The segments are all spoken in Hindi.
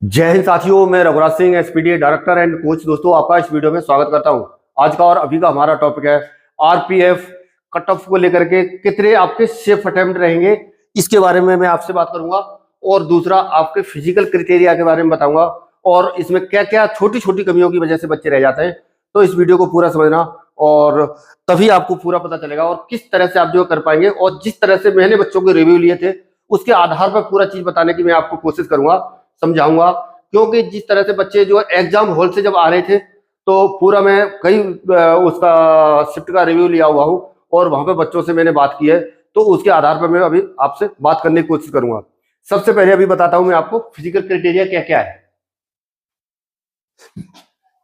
जय हिंद साथियों, मैं Raghuraj Singh SPD director and coach. दोस्तों, आपका इस वीडियो में स्वागत करता हूं। आज का और अभी का हमारा टॉपिक है आरपीएफ कट ऑफ को लेकर के कितने आपके सेफ अटेम्प्ट रहेंगे, इसके बारे में मैं आपसे बात करूंगा। और दूसरा, आपके फिजिकल क्राइटेरिया के बारे में बताऊंगा और इसमें क्या क्या छोटी छोटी कमियों की वजह से बच्चे रह जाते हैं। तो इस वीडियो को पूरा समझना और तभी आपको पूरा पता चलेगा और किस तरह से आप जो कर पाएंगे। और जिस तरह से मैंने बच्चों के रिव्यू लिए थे उसके आधार पर पूरा चीज बताने की मैं आपको कोशिश करूंगा, समझाऊंगा। क्योंकि जिस तरह से बच्चे जो एग्जाम हॉल से जब आ रहे थे तो पूरा मैं कई उसका शिफ्ट का रिव्यू लिया हुआ हूँ और वहां पे बच्चों से मैंने बात की है, तो उसके आधार पर मैं अभी आपसे बात करने की कोशिश करूंगा। सबसे पहले अभी बताता हूं मैं आपको फिजिकल क्राइटेरिया क्या क्या है।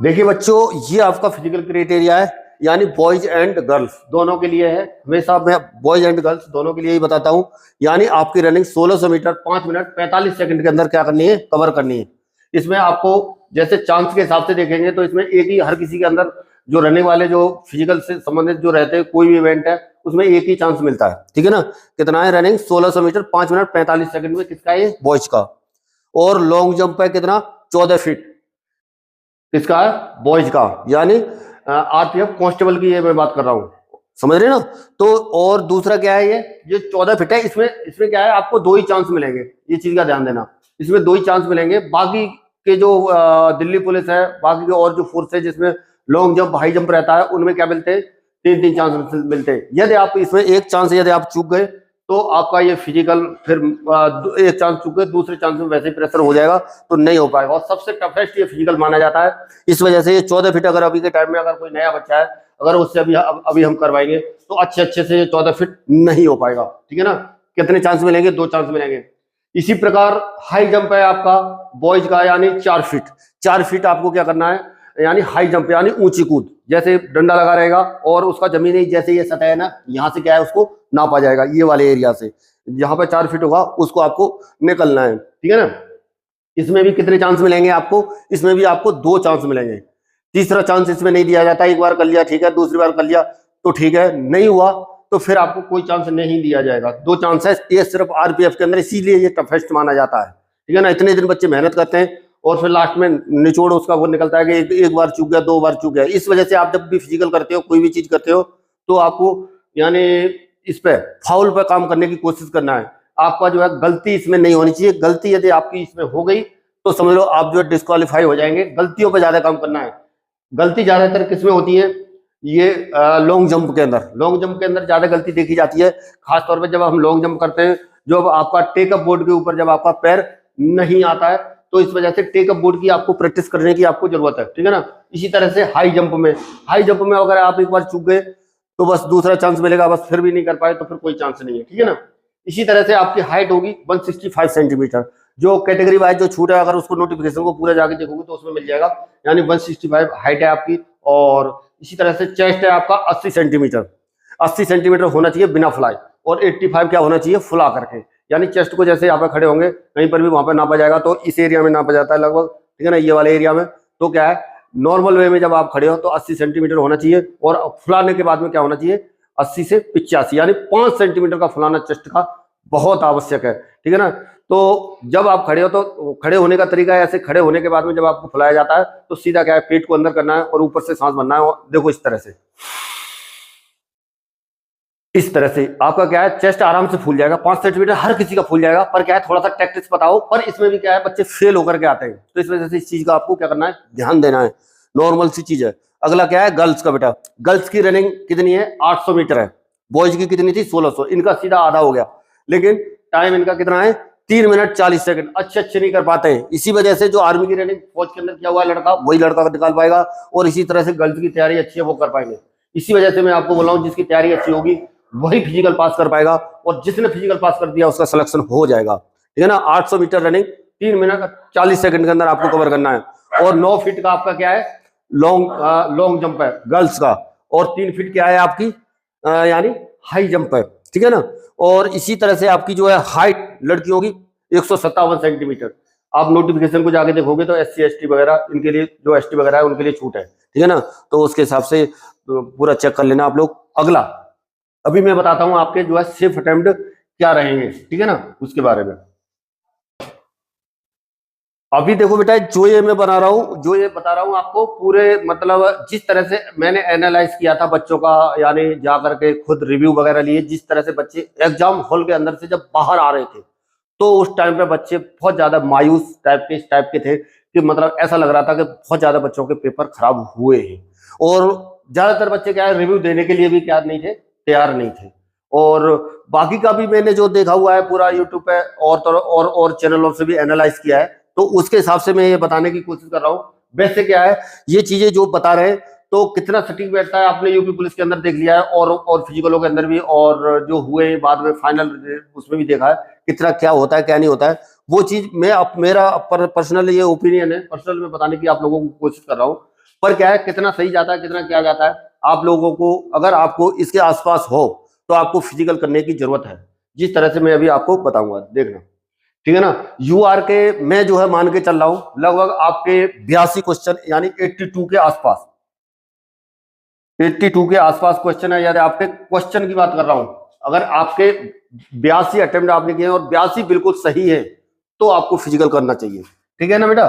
देखिए बच्चों, ये आपका फिजिकल क्राइटेरिया है, यानी बॉयज एंड गर्ल्स दोनों के लिए है। हमेशा मैं बॉयज एंड गर्ल्स दोनों के लिए ही बताता हूं। यानी आपकी रनिंग 1600 मीटर 5 मिनट 45 सेकंड के अंदर क्या करनी है, कवर करनी है। इसमें आपको जैसे चांस के हिसाब से देखेंगे तो इसमें एक ही हर किसी के अंदर जो रनिंग वाले जो फिजिकल से संबंधित जो रहते हैं, कोई भी इवेंट है उसमें एक ही चांस मिलता है, ठीक है ना। कितना है रनिंग, 1600 मीटर 5 मिनट 45 सेकंड में, किसका है, बॉयज का। और लॉन्ग जंप है कितना, 14 फीट, किसका है, बॉयज का। यानी आरपीएफ कांस्टेबल की ये मैं बात कर रहा हूँ, समझ रहे ना। तो और दूसरा क्या है, ये 14 फीट है, इसमें इसमें क्या है, आपको 2 ही चांस मिलेंगे, ये चीज का ध्यान देना। इसमें 2 ही चांस मिलेंगे। बाकी के जो दिल्ली पुलिस है, बाकी के और जो फोर्स है जिसमें लॉन्ग जंप हाई जंप रहता है, उनमें क्या मिलते हैं, 3-3 चांस मिलते हैं। यदि आप इसमें एक चांस यदि आप चूक गए तो आपका ये फिजिकल फिर एक चांस चूक गए, दूसरे चांस में वैसे ही प्रेशर हो जाएगा, तो नहीं हो पाएगा। और सबसे टफेस्ट ये फिजिकल माना जाता है। इस वजह से ये 14 फीट अगर अभी के टाइम में अगर कोई नया बच्चा है, अगर उससे अभी हम करवाएंगे तो अच्छे से 14 फीट नहीं हो पाएगा, ठीक है ना। कितने चांस मिलेंगे, 2 चांस मिलेंगे। इसी प्रकार हाई जंप है आपका बॉयज का, यानी 4 फीट। 4 फीट आपको क्या करना है, यानी हाई जंप यानी ऊंची कूद। जैसे डंडा लगा रहेगा और उसका जमीन जैसे ये सतह है ना, यहाँ से क्या है उसको नापा जाएगा, ये वाले एरिया से जहां पर 4 फीट होगा उसको आपको निकलना है, ठीक है ना। इसमें भी कितने चांस मिलेंगे आपको, इसमें भी आपको 2 चांस मिलेंगे। तीसरा चांस इसमें नहीं दिया जाता। एक बार कर लिया ठीक है, दूसरी बार कर लिया तो ठीक है, नहीं हुआ तो फिर आपको कोई चांस नहीं दिया जाएगा। 2 चांस है ये सिर्फ आरपीएफ के अंदर, इसीलिए ये टफेस्ट माना जाता है, ठीक है ना। इतने दिन बच्चे मेहनत करते हैं और फिर लास्ट में निचोड़ उसका वो निकलता है कि एक बार चूक गया, 2 बार चूक गया। इस वजह से आप जब भी फिजिकल करते हो, कोई भी चीज करते हो, तो आपको यानी इस पे फाउल पे काम करने की कोशिश करना है। आपका जो है गलती इसमें नहीं होनी चाहिए। गलती यदि आपकी इसमें हो गई तो समझ लो आप जो है डिस्क्वालीफाई हो जाएंगे। गलतियों पे ज्यादा काम करना है। गलती ज्यादातर किसमें होती है, ये लॉन्ग जंप के अंदर। लॉन्ग जंप के अंदर ज्यादा गलती देखी जाती है, खासतौर पर जब हम लॉन्ग जंप करते हैं, जब आपका टेकअप बोर्ड के ऊपर जब आपका पैर नहीं आता है, तो इस वजह से टेकअप बोर्ड की आपको प्रैक्टिस करने की आपको जरूरत है, ठीक है ना। इसी तरह से हाई जंप में अगर आप एक बार चूक गए तो बस दूसरा चांस मिलेगा, बस फिर भी नहीं कर पाए तो फिर कोई चांस नहीं है, ठीक है ना। इसी तरह से आपकी हाइट होगी 165 सेंटीमीटर। जो कैटेगरी वाइज जो छूट है, अगर उसको नोटिफिकेशन को पूरा जाके देखोगे तो उसमें मिल जाएगा। यानी 165 हाइट है आपकी। और इसी तरह से चेस्ट है आपका 80 सेंटीमीटर। 80 सेंटीमीटर होना चाहिए बिना फुलाए, और 85 क्या होना चाहिए, फुला करके। यानी चेस्ट को जैसे यहाँ पे खड़े होंगे कहीं पर भी वहां पर नापा जाएगा, तो इस एरिया में नापा जाता है लगभग, ठीक है ना, ये वाले एरिया में। तो क्या है, नॉर्मल वे में जब आप खड़े हो तो 80 सेंटीमीटर होना चाहिए, और फुलाने के बाद में क्या होना चाहिए, 80 से 85, यानी 5 सेंटीमीटर का फुलाना चेस्ट का बहुत आवश्यक है, ठीक है ना। तो जब आप खड़े हो तो खड़े होने का तरीका है ऐसे, खड़े होने के बाद में जब आपको फुलाया जाता है तो सीधा क्या है, पेट को अंदर करना है और ऊपर से सांस भरना है। और देखो इस तरह से, इस तरह से आपका क्या है, चेस्ट आराम से फूल जाएगा। 5 सेंटीमीटर हर किसी का फूल जाएगा, पर क्या है, थोड़ा सा टैक्टिक्स बताओ। पर इसमें भी क्या है, बच्चे फेल होकर के आते हैं, तो इस वजह से इस चीज का आपको क्या करना है, ध्यान देना है। नॉर्मल सी चीज है। अगला क्या है, गर्ल्स का बेटा। गर्ल्स की रनिंग कितनी है, 800 मीटर है। बॉयज की कितनी थी, 1600। इनका सीधा आधा हो गया, लेकिन टाइम इनका कितना है, 3 मिनट 40 सेकंड। अच्छे नहीं कर पाते हैं। इसी वजह से जो आर्मी की रनिंग फौज के अंदर किया हुआ है लड़का, वही लड़का निकाल पाएगा। और इसी तरह से गर्ल्स की तैयारी अच्छी है, वो कर पाएंगे। इसी वजह से मैं आपको बोला हूँ, जिसकी तैयारी अच्छी होगी वही फिजिकल पास कर पाएगा, और जिसने फिजिकल पास कर दिया उसका सिलेक्शन हो जाएगा, ठीक है ना। 800 मीटर रनिंग 3 मिनट 40 सेकंड के अंदर आपको कवर करना है। और 9 फीट का आपका क्या है, लॉन्ग जंप है गर्ल्स का। और 3 फीट क्या है आपकी, यानी हाई जंप है, ठीक है ना। और इसी तरह से आपकी जो है हाइट लड़कियों की 157 सेंटीमीटर। आप नोटिफिकेशन को जाके देखोगे तो SC ST वगैरह, इनके लिए जो ST वगैरह है उनके लिए छूट है, ठीक है ना। तो उसके हिसाब से पूरा चेक कर लेना आप लोग। अगला अभी मैं बताता हूं आपके जो है सेफ अटेम्प्ट क्या रहेंगे, ठीक है ना, उसके बारे में। अभी देखो बेटा, जो ये मैं बना रहा हूँ, जो ये बता रहा हूँ आपको, पूरे मतलब जिस तरह से मैंने एनालाइज किया था बच्चों का, यानी जा करके खुद रिव्यू वगैरह लिए, जिस तरह से बच्चे एग्जाम हॉल के अंदर से जब बाहर आ रहे थे, तो उस टाइम पे बच्चे बहुत ज्यादा मायूस टाइप के, इस टाइप के थे कि मतलब ऐसा लग रहा था कि बहुत ज्यादा बच्चों के पेपर खराब हुए हैं। और ज्यादातर बच्चे क्या है, रिव्यू देने के लिए भी क्या नहीं थे, तैयार नहीं थे। और बाकी का भी मैंने जो देखा हुआ है पूरा यूट्यूब पे और चैनलों से भी एनालाइज किया है, तो उसके हिसाब से मैं ये बताने की कोशिश कर रहा हूँ। वैसे क्या है, ये चीजें जो बता रहे हैं तो कितना सटीक बैठता है, आपने यूपी पुलिस के अंदर देख लिया है, और फिजिकलों के अंदर भी, और जो हुए बाद में फाइनल उसमें भी देखा है कितना क्या होता है क्या नहीं होता है। वो चीज मैं मेरा पर्सनल ये ओपिनियन है, पर्सनल में बताने की आप लोगों को कोशिश कर रहा हूँ। पर क्या है, कितना सही जाता है कितना क्या जाता है, आप लोगों को अगर आपको इसके आसपास हो तो आपको फिजिकल करने की जरूरत है, जिस तरह से मैं अभी आपको बताऊंगा, देखना। ठीक है ना। यूआर के मैं जो है मान के चल रहा हूं लगभग आपके 82 क्वेश्चन, यानी 82 के आसपास, 82 के आसपास क्वेश्चन है। यानी आपके क्वेश्चन की बात कर रहा हूं, अगर आपके 82 अटेम्प्ट आपने किए और 82 बिल्कुल सही है तो आपको फिजिकल करना चाहिए। ठीक है ना बेटा।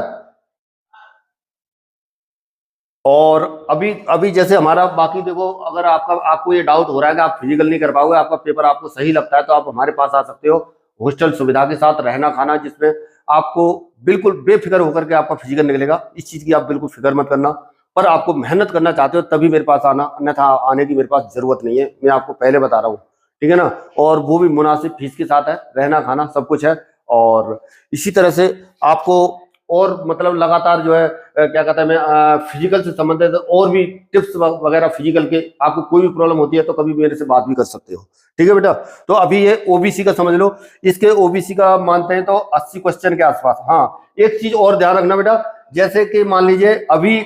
और अभी अभी जैसे हमारा बाकी देखो, अगर आपको ये डाउट हो रहा है कि आप फिजिकल नहीं कर पाओगे, आपका पेपर आपको सही लगता है, तो आप हमारे पास आ सकते हो, हॉस्टल सुविधा के साथ, रहना खाना, जिसमें आपको बिल्कुल बेफिक्र होकर के आपका फिजिकल निकलेगा। इस चीज की आप बिल्कुल फिक्र मत करना। पर आपको मेहनत करना चाहते हो तभी मेरे पास आना, अन्यथा आने की मेरे पास जरूरत नहीं है, मैं आपको पहले बता रहा हूँ। ठीक है ना। और वो भी मुनासिब फीस के साथ है, रहना खाना सब कुछ है। और इसी तरह से आपको और मतलब लगातार जो है क्या कहता है, मैं फिजिकल से संबंधित और भी टिप्स वगैरह फिजिकल के, आपको कोई भी प्रॉब्लम होती है तो कभी मेरे से बात भी कर सकते हो। ठीक है बेटा। तो अभी ये ओबीसी का समझ लो, इसके ओबीसी का मानते हैं तो 80 क्वेश्चन के आसपास। हाँ, एक चीज और ध्यान रखना बेटा, जैसे कि मान लीजिए अभी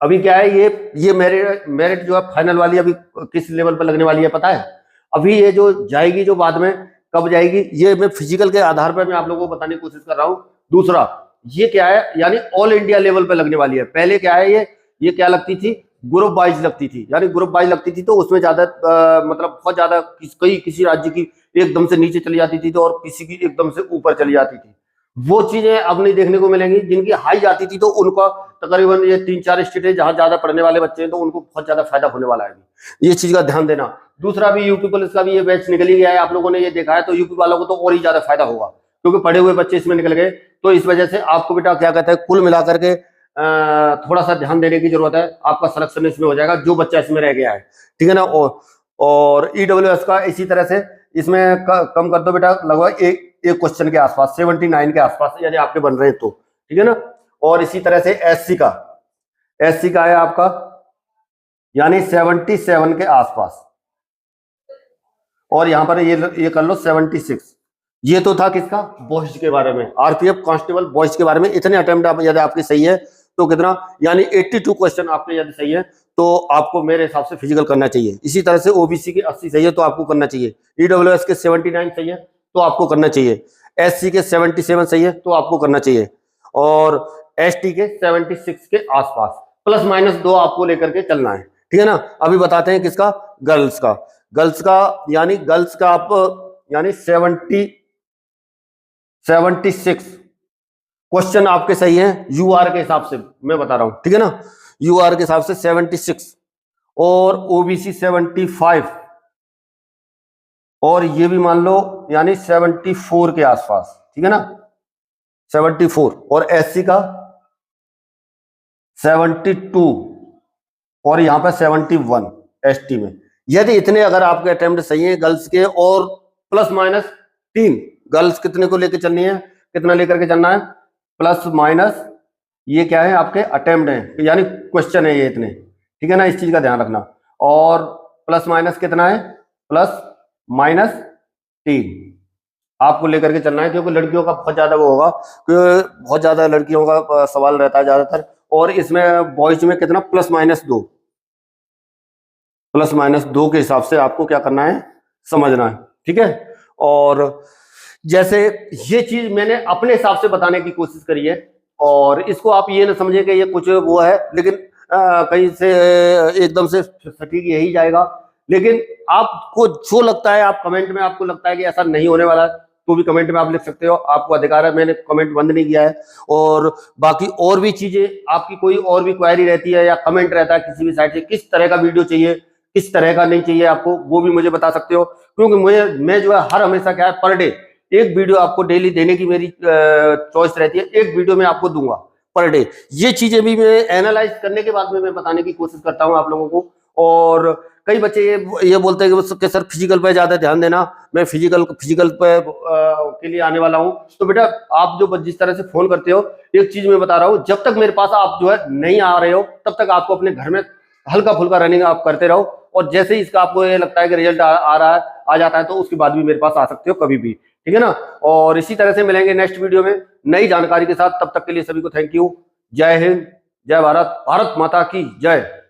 अभी क्या है, ये मेरिट मेरिट जो है फाइनल वाली अभी किस लेवल पर लगने वाली है पता है? अभी ये जो जाएगी, जो बाद में कब जाएगी, ये मैं फिजिकल के आधार पर मैं आप लोगों को बताने की कोशिश कर रहा हूँ। दूसरा, ये क्या है, यानी ऑल इंडिया लेवल पे लगने वाली है। पहले क्या है, ये क्या लगती थी, ग्रुप वाइज लगती थी, यानी ग्रुप वाइज लगती थी तो उसमें ज्यादा मतलब बहुत ज्यादा किसी राज्य की एकदम से नीचे चली जाती थी तो, और किसी की एकदम से ऊपर चली जाती थी। वो चीजें अब नहीं देखने को मिलेंगी। जिनकी हाई जाती थी तो उनका तकरीबन ये 3-4 स्टेट है जहां ज्यादा पढ़ने वाले बच्चे हैं, तो उनको बहुत ज्यादा फायदा होने वाला है। ये चीज का ध्यान देना। दूसरा भी, यूपी पुलिस का भी ये बैच निकल ही गया है, आप लोगों ने ये देखा है, तो यूपी वालों को तो और ही ज्यादा फायदा होगा, क्योंकि पढ़े हुए बच्चे इसमें निकल गए। तो इस वजह से आपको बेटा क्या कहते हैं, कुल मिलाकर के थोड़ा सा ध्यान देने की जरूरत है। आपका सिलेक्शन इसमें हो जाएगा जो बच्चा इसमें रह गया है। ठीक है ना। और ईडब्ल्यूएस का इसी तरह से इसमें कम कर दो बेटा, लगभग एक क्वेश्चन के आसपास, 79 के आसपास यदि आपके बन रहे हैं तो। ठीक है ना। और इसी तरह से एससी का है आपका, यानी 77 के आसपास। और यहां पर ये कर लो 76। ये तो था किसका, बॉयज के बारे में, आरपीएफ कांस्टेबल बॉयज के बारे में। इतने अटेम्प्ट यदि आपके सही है तो कितना, यानी 82 क्वेश्चन आपके यदि सही है तो आपको मेरे हिसाब से फिजिकल करना चाहिए। इसी तरह से ओबीसी के 80 सही है तो आपको करना चाहिए, ईडब्ल्यूएस के 79 सही है तो आपको करना चाहिए, एससी के 77 सही है तो आपको करना चाहिए, और एसटी के 76 के आसपास, प्लस माइनस 2 आपको लेकर के चलना है। ठीक है ना। अभी बताते हैं किसका, गर्ल्स का यानी गर्ल्स का आप यानी 76 क्वेश्चन आपके सही हैं यूआर के हिसाब से, मैं बता रहा हूं। ठीक है ना। यूआर के हिसाब से 76 और ओबीसी 75, और ये भी मान लो यानी 74 के आसपास। ठीक है ना, 74। और एससी का 72 और यहां पर 71 एसटी में। यदि इतने अगर आपके अटेम्प्ट सही है गर्ल्स के, और प्लस माइनस 3, गर्ल्स कितने को लेकर चलनी है, कितना लेकर के चलना है, प्लस माइनस ये क्या है आपके अटेम्प्ट है, यानी क्वेश्चन है ये इतने। ठीक है ना, इस चीज का ध्यान रखना। और प्लस माइनस कितना है, प्लस माइनस 3 आपको लेकर के चलना है, क्योंकि लड़कियों का बहुत ज्यादा वो होगा, क्योंकि बहुत ज्यादा लड़कियों का सवाल रहता है ज्यादातर। और इसमें बॉयज में कितना, प्लस माइनस 2, प्लस माइनस 2 के हिसाब से आपको क्या करना है, समझना है। ठीक है। और जैसे ये चीज मैंने अपने हिसाब से बताने की कोशिश करी है, और इसको आप ये ना समझे कि ये कुछ वो है, लेकिन कहीं से एकदम से सटीक यही जाएगा। लेकिन आपको जो लगता है, आप कमेंट में आपको लगता है कि ऐसा नहीं होने वाला है, तो भी कमेंट में आप लिख सकते हो, आपको अधिकार है, मैंने कमेंट बंद नहीं किया है। और बाकी और भी चीजें, आपकी कोई और भी क्वेरी रहती है या कमेंट रहता है किसी भी साइड से, किस तरह का वीडियो चाहिए, किस तरह का नहीं चाहिए आपको, वो भी मुझे बता सकते हो। क्योंकि मैं जो है हर हमेशा क्या है, पर डे एक वीडियो आपको डेली देने की मेरी चॉइस रहती है, एक वीडियो में आपको दूंगा पर डे। ये चीजें भी मैं एनालाइज करने के बाद में मैं बताने की कोशिश करता हूं आप लोगों को। और कई बच्चे ये बोलते हैं कि सर फिजिकल पे ज्यादा ध्यान देना, मैं फिजिकल पे के लिए आने वाला हूं। तो बेटा आप जो जिस तरह से फोन करते हो, एक चीज मैं बता रहा हूं, जब तक मेरे पास आप जो है नहीं आ रहे हो, तब तक आपको अपने घर में हल्का फुल्का रनिंग आप करते रहो। और जैसे ही इसका आपको ये लगता है कि रिजल्ट आ रहा है, आ जाता है, तो उसके बाद भी मेरे पास आ सकते हो कभी भी, ठीक है ना। और इसी तरह से मिलेंगे नेक्स्ट वीडियो में नई जानकारी के साथ। तब तक के लिए सभी को थैंक यू। जय हिंद, जय भारत, भारत माता की जय।